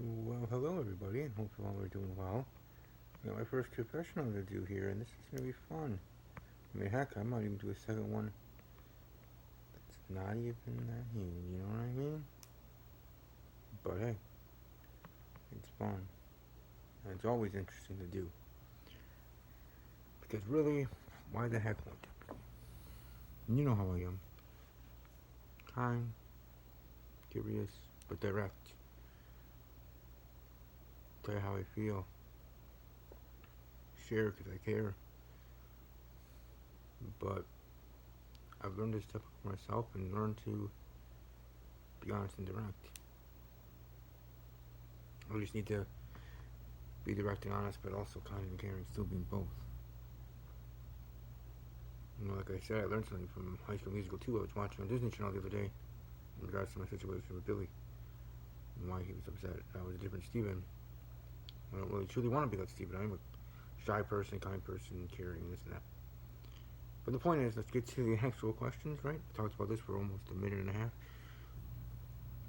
Well, hello everybody, and hope you all are doing well. I got my first confessional to do here, and this is gonna be fun. I mean, heck, I might even do a second one that's not even that huge, you know what I mean? But hey, it's fun, and it's always interesting to do. Because really, why the heck won't it? You know how I am. Kind, curious, but direct. Tell you how I feel. Share because I care. But I've learned to step up for myself and learn to be honest and direct. I just need to be direct and honest, but also kind and caring, still being both. Like I said, I learned something from High School Musical 2 I was watching on Disney Channel the other day in regards to my situation with Billy and why he was upset. I was a different Steven. I don't really truly want to be like Steven. I'm a shy person, kind person, caring, this and that. But the point is, let's get to the actual questions, right? I talked about this for almost a minute and a half.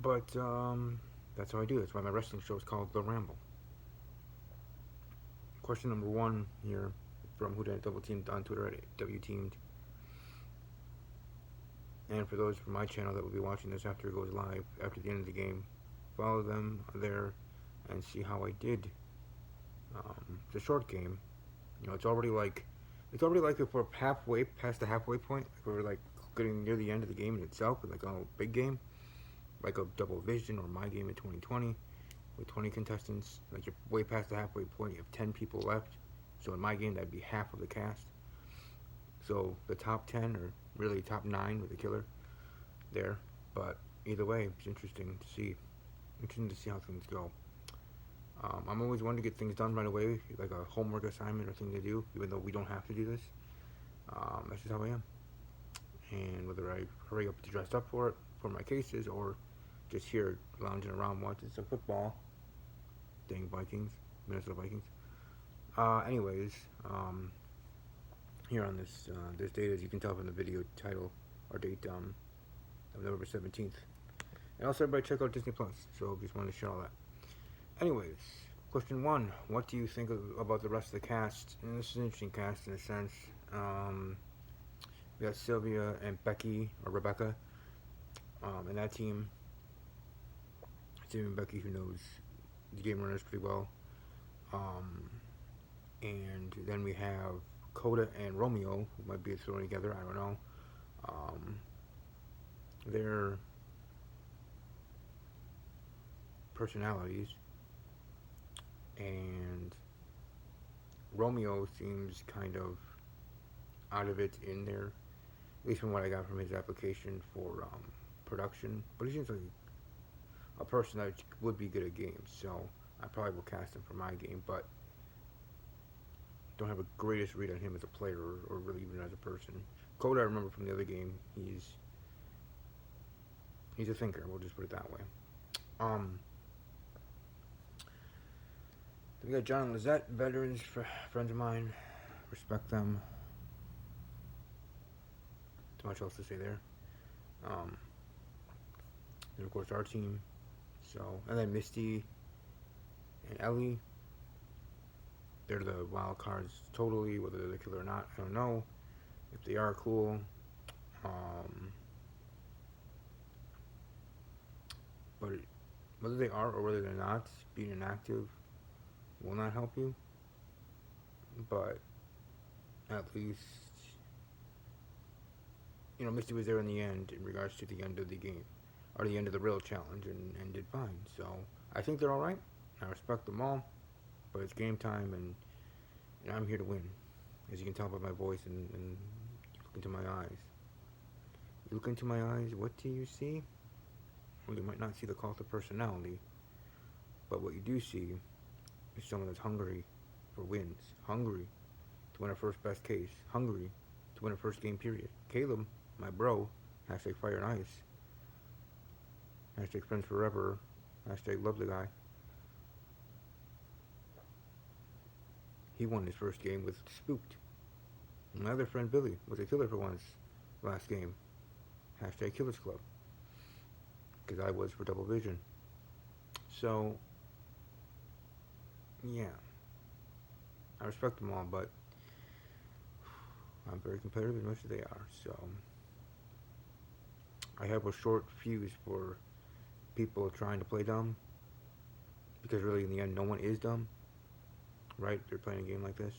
But that's how I do it. That's why my wrestling show is called The Ramble. Question number one here from Whodunnit Double Teamed on Twitter at WTeamed. And for those from my channel that will be watching this after it goes live, after the end of the game, follow them there and see how I did. It's a short game. It's already like if we're halfway past the halfway point, like we're like getting near the end of the game in itself, like a big game, like a Double Vision or my game in 2020 with 20 contestants. Like you're way past the halfway point. You have 10 people left. So in my game, that'd be half of the cast. So the top 10 or really top 9 with the killer there. But either way, it's interesting to see. Interesting to see how things go. I'm always one to get things done right away, like a homework assignment or thing to do, even though we don't have to do this. That's just how I am. And whether I hurry up to dress up for it, for my cases, or just here lounging around watching some football. Dang Vikings, Minnesota Vikings. Anyways, here on this date, as you can tell from the video title or date, of November 17th. And also, everybody check out Disney Plus. So just wanted to share all that. Anyways, question one: what do you think about the rest of the cast? And this is an interesting cast in a sense. We got Sylvia and Becky or Rebecca, and that team. Sylvia and Becky, who knows the game runners pretty well. And then we have Coda and Romeo, who might be thrown together. I don't know. Their personalities, and Romeo seems kind of out of it in there, at least from what I got from his application for production. But he seems like a person that would be good at games, so I probably will cast him for my game, but don't have a greatest read on him as a player or really even as a person. Coda, I remember from the other game, he's a thinker, we'll just put it that way. Then we got John and Lizette, veterans, friends of mine. Respect them. Too much else to say there. And of course our team. So, and then Misty and Ellie. They're the wild cards totally, whether they're the killer or not, I don't know. If they are, cool. But whether they are or whether they're not, being inactive will not help you. But at least, Misty was there in the end in regards to the end of the game, or the end of the real challenge, and did fine. So I think they're alright. I respect them all, but it's game time, and I'm here to win. As you can tell by my voice and look into my eyes. You look into my eyes, what do you see? Well, you might not see the cult of personality, but what you do see is someone that's hungry for wins, hungry to win a first best case, hungry to win a first game period. Caleb, my bro, hashtag fire and ice, hashtag friends forever, hashtag love the guy. He won his first game with Spooked. My other friend Billy was a killer for once last game, hashtag Killers Club, because I was for Double Vision. So yeah, I respect them all, but I'm very competitive as much as they are. So I have a short fuse for people trying to play dumb, because really, in the end, no one is dumb, right? They're playing a game like this.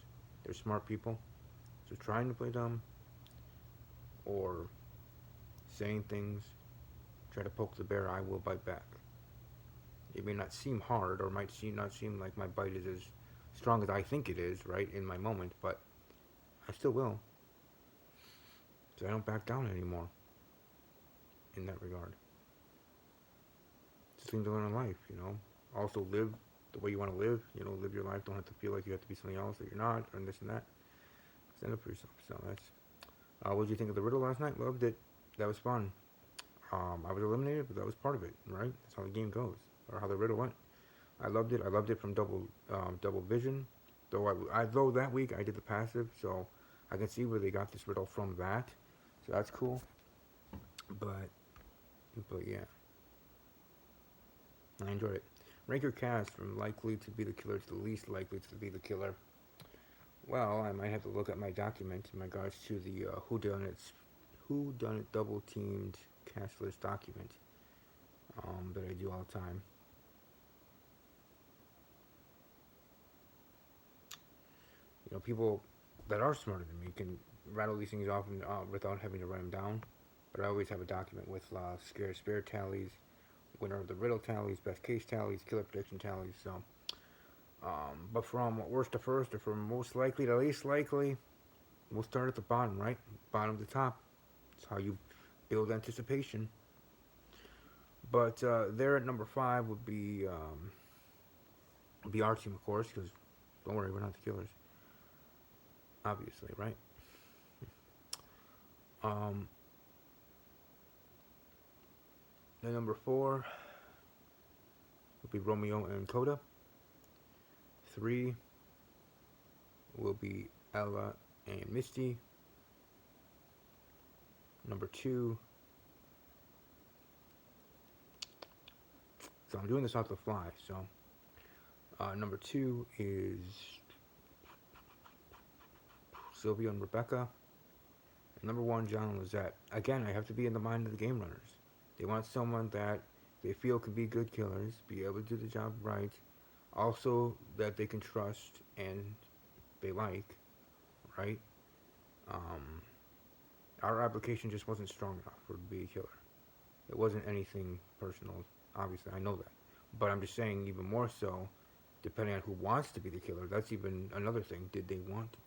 They're smart people. So trying to play dumb or saying things, try to poke the bear, I will bite back. It may not seem hard, or might not seem like my bite is as strong as I think it is, right, in my moment, but I still will. So I don't back down anymore in that regard. It's a thing to learn in life, you know. Also live the way you want to live, you know, live your life. Don't have to feel like you have to be something else that you're not, or this and that. Stand up for yourself. So that's, what did you think of the riddle last night? Loved it. That was fun. I was eliminated, but that was part of it, right? That's how the game goes, or how the riddle went. I loved it. I loved it from double vision. Though that week I did the passive, so I can see where they got this riddle from that. So that's cool. But yeah, I enjoyed it. Rank your cast from likely to be the killer to the least likely to be the killer. Well, I might have to look at my document in regards to the Whodunnit double teamed cast list document that I do all the time. You know, people that are smarter than me can rattle these things off without having to write them down. But I always have a document with scare spare tallies, winner of the riddle tallies, best case tallies, killer prediction tallies. So, but from worst to first, or from most likely to least likely, we'll start at the bottom, right? Bottom to top. That's how you build anticipation. But there at number 5 would be our team, of course, because don't worry, we're not the killers. Obviously, right? Then number 4 will be Romeo and Coda. 3 will be Ella and Misty. Number 2. So I'm doing this off the fly. So number 2 is Sylvia and Rebecca. And number 1, John and Lizette. Again, I have to be in the mind of the game runners. They want someone that they feel can be good killers, be able to do the job right, also that they can trust and they like, right? Our application just wasn't strong enough for to be a killer. It wasn't anything personal, obviously, I know that. But I'm just saying, even more so, depending on who wants to be the killer, that's even another thing. Did they want to be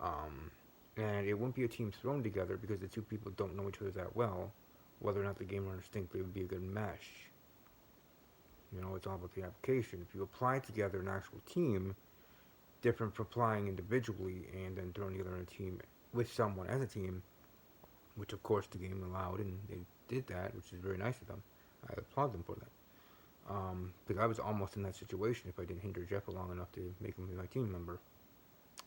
killers? And it wouldn't be a team thrown together because the two people don't know each other that well, whether or not the game runners think they would be a good mesh. You know, it's all about the application. If you apply together an actual team, different from applying individually and then throwing together a team with someone as a team, which of course the game allowed, and they did that, which is very nice of them. I applaud them for that. Because I was almost in that situation if I didn't hinder Jeff long enough to make him my team member.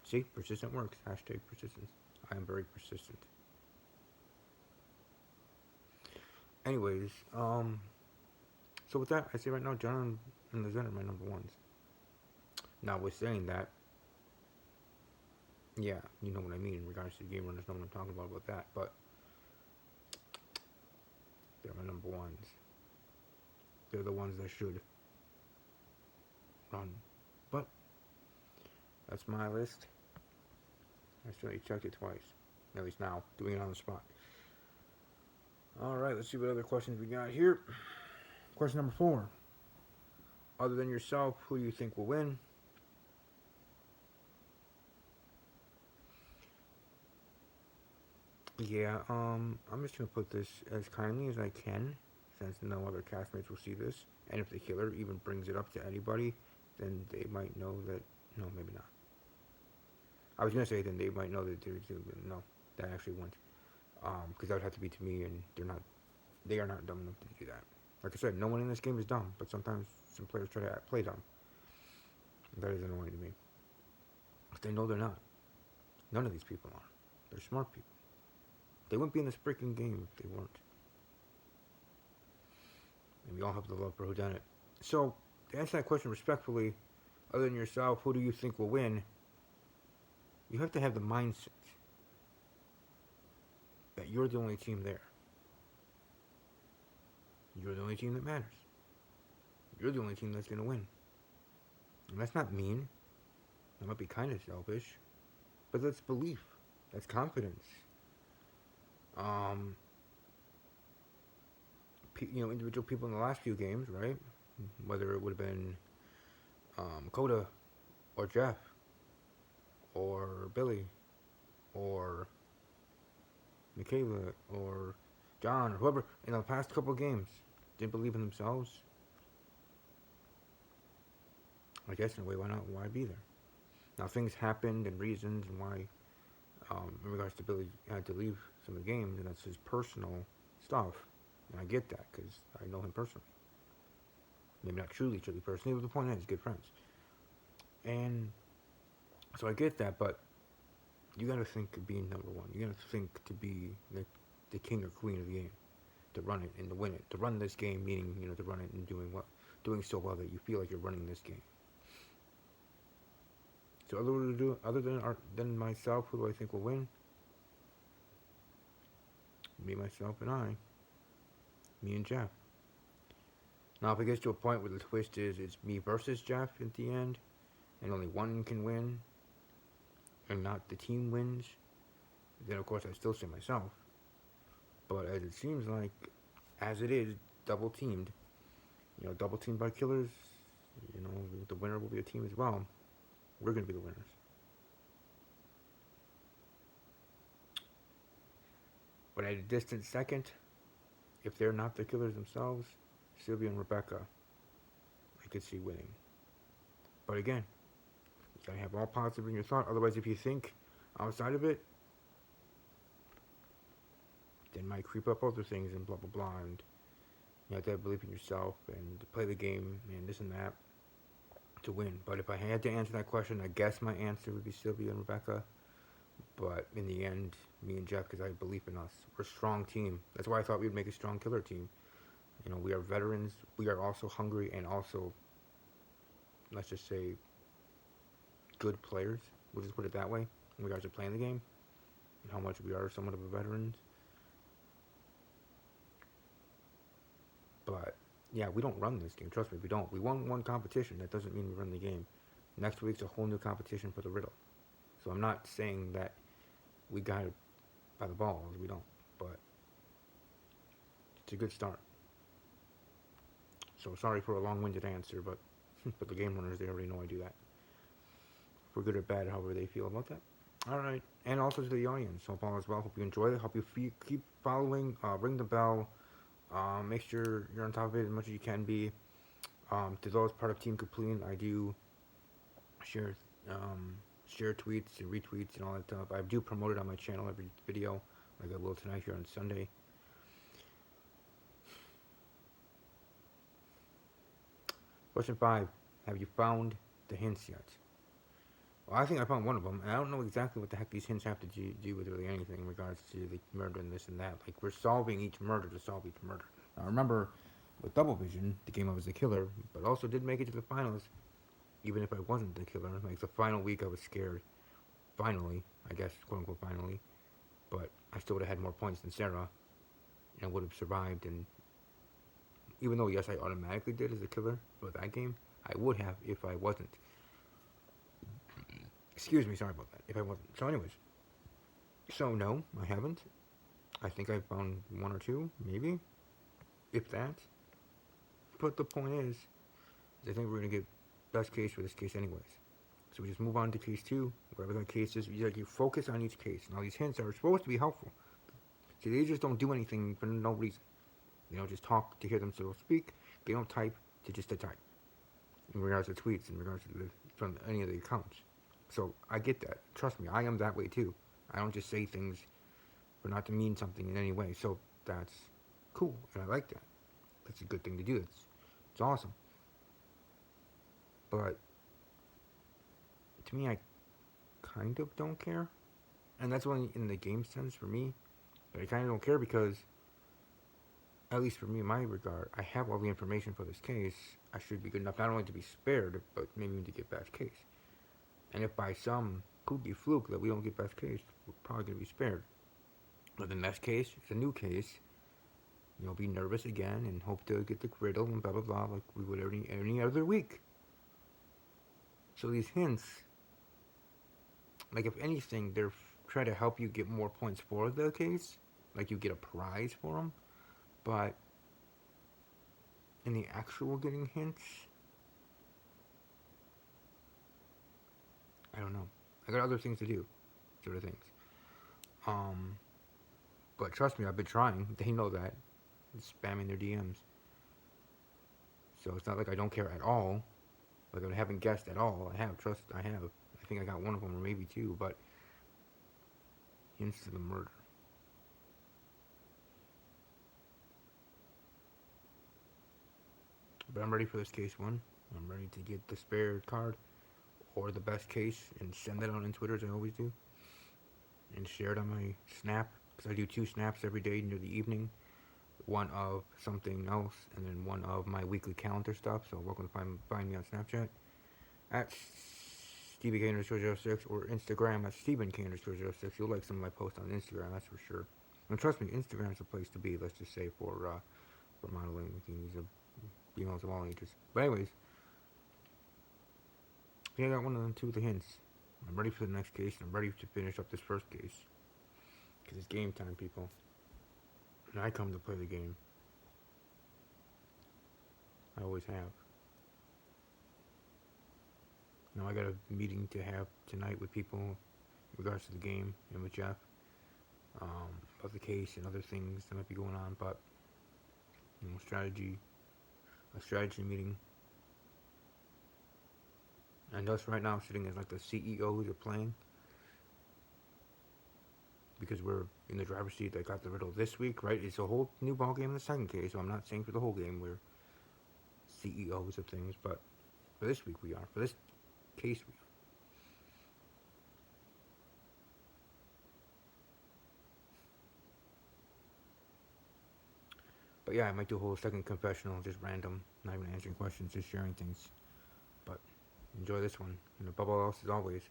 See, persistent works. Hashtag persistence. I am very persistent. Anyways, so with that, I say right now, John and Lizette are my number 1s. Now, with saying that, yeah, you know what I mean in regards to the game runners, know what I'm talking about that, but they're my number 1s. They're the ones that should run. But that's my list. I certainly checked it twice. At least now, doing it on the spot. Alright, let's see what other questions we got here. Question number 4. Other than yourself, who do you think will win? Yeah, I'm just gonna put this as kindly as I can, since no other castmates will see this. And if the killer even brings it up to anybody, then they might know that. No, maybe not. I was gonna say then they might know that no, that actually went. Because that would have to be to me, and they are not dumb enough to do that. Like I said, no one in this game is dumb, but sometimes some players try to play dumb. That is annoying to me. But they know they're not. None of these people are. They're smart people. They wouldn't be in this freaking game if they weren't. And we all have the love for Whodunnit. So, to answer that question respectfully, other than yourself, who do you think will win? You have to have the mindset that you're the only team there. You're the only team that matters. You're the only team that's going to win. And that's not mean. That might be kind of selfish. But that's belief. That's confidence. Individual people in the last few games, right? Whether it would have been Coda or Jeff or Billy or Michaela or John or whoever in the past couple of games didn't believe in themselves. I guess in a way, why not? Why be there? Now things happened and reasons and why, in regards to Billy had to leave some of the games, and that's his personal stuff. And I get that because I know him personally. Maybe not truly personally, but the point is, good friends. And so I get that, but you got to think of being number one. You got to think to be the king or queen of the game, to run it and to win it, to run this game, meaning to run it and doing so well that you feel like you're running this game. So other than myself, who do I think will win? Me, myself, and I. Me and Jeff. Now, if it gets to a point where the twist is it's me versus Jeff at the end, and only one can win, and not the team wins, then of course I still say myself. But as it seems like, as it is, double teamed by killers, the winner will be a team as well. We're going to be the winners. But at a distant second, if they're not the killers themselves, Sylvia and Rebecca, I could see winning. But again, you gotta have all positive in your thought. Otherwise, if you think outside of it, then might creep up other things and blah blah blah. And you have to have belief in yourself and to play the game and this and that to win. But if I had to answer that question, I guess my answer would be Sylvia and Rebecca. But in the end, me and Jeff, because I have belief in us. We're a strong team. That's why I thought we'd make a strong killer team. We are veterans. We are also hungry and also, let's just say, good players. We'll just put it that way in regards to playing the game and how much we are somewhat of a veterans. But, yeah, we don't run this game. Trust me, we don't. We won one competition. That doesn't mean we run the game. Next week's a whole new competition for the riddle. So I'm not saying that we got it by the balls. We don't. But it's a good start. So sorry for a long-winded answer, but the game runners, they already know I do that. For good or bad, however they feel about that. Alright, and also to the audience, hope all is well, hope you enjoy it, hope you keep following, ring the bell, make sure you're on top of it as much as you can be. To those part of Team Complete, I do share tweets and retweets and all that stuff. I do promote it on my channel every video, like I will tonight here on Sunday. Question 5. Have you found the hints yet? Well, I think I found one of them, and I don't know exactly what the heck these hints have to do with really anything in regards to the murder and this and that. Like, we're solving each murder to solve each murder. Now, remember, with Double Vision, the game I was the killer, but also did make it to the finals, even if I wasn't the killer. Like, the final week I was scared. Finally, I guess, quote-unquote finally. But I still would have had more points than Sarah, and would have survived, and even though, yes, I automatically did as a killer for that game, I would have if I wasn't. Excuse me, sorry about that, if I wasn't. So anyways, so no, I haven't. I think I found one or two, maybe, if that. But the point is I think we're going to get best case for this case anyways. So we just move on to case 2, whatever that case is. You focus on each case. Now these hints are supposed to be helpful. See, they just don't do anything for no reason. They don't just talk to hear themselves speak. They don't type to type. In regards to tweets, in regards to from any of the accounts. So I get that. Trust me, I am that way too. I don't just say things for not to mean something in any way. So that's cool, and I like that. That's a good thing to do. It's awesome. But to me, I kind of don't care. And that's only in the game sense for me. But I kind of don't care because at least for me in my regard, I have all the information for this case. I should be good enough not only to be spared, but maybe even to get best case. And if by some kooky fluke that we don't get best case, we're probably going to be spared. But the next case, it's a new case. Be nervous again and hope to get the griddle and blah blah blah like we would any other week. So these hints, like if anything, they're trying to help you get more points for the case, like you get a prize for them. But in the actual getting hints, I don't know. I got other things to do, sort of things. But trust me, I've been trying. They know that. Spamming their DMs. So it's not like I don't care at all. Like I haven't guessed at all. I have. I have. I think I got one of them or maybe two, but hints to the murder. But I'm ready for this case one. I'm ready to get the spare card or the best case and send that out on Twitter as I always do. And share it on my snap, because I do 2 snaps every day near the evening. One of something else, and then one of my weekly calendar stuff. So welcome to find me on Snapchat at StephenK_06 or Instagram at StephenK_06. You'll like some of my posts on Instagram, that's for sure. And trust me, Instagram's the place to be. Let's just say for modeling. These are females of all ages. But anyways, I got one of them, 2 of the hints. I'm ready for the next case, and I'm ready to finish up this first case. Because it's game time, people. And I come to play the game. I always have. Now I got a meeting to have tonight with people in regards to the game and with Jeff. About the case and other things that might be going on, but a strategy meeting. And us right now sitting as like the CEOs of playing. Because we're in the driver's seat that got the riddle this week, right? It's a whole new ball game in the second case, so I'm not saying for the whole game we're CEOs of things, but for this week we are. For this case we are. But yeah, I might do a whole second confessional, just random, not even answering questions, just sharing things. But enjoy this one, and above all else, as always,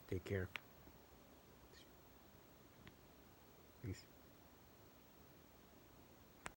take care. Peace.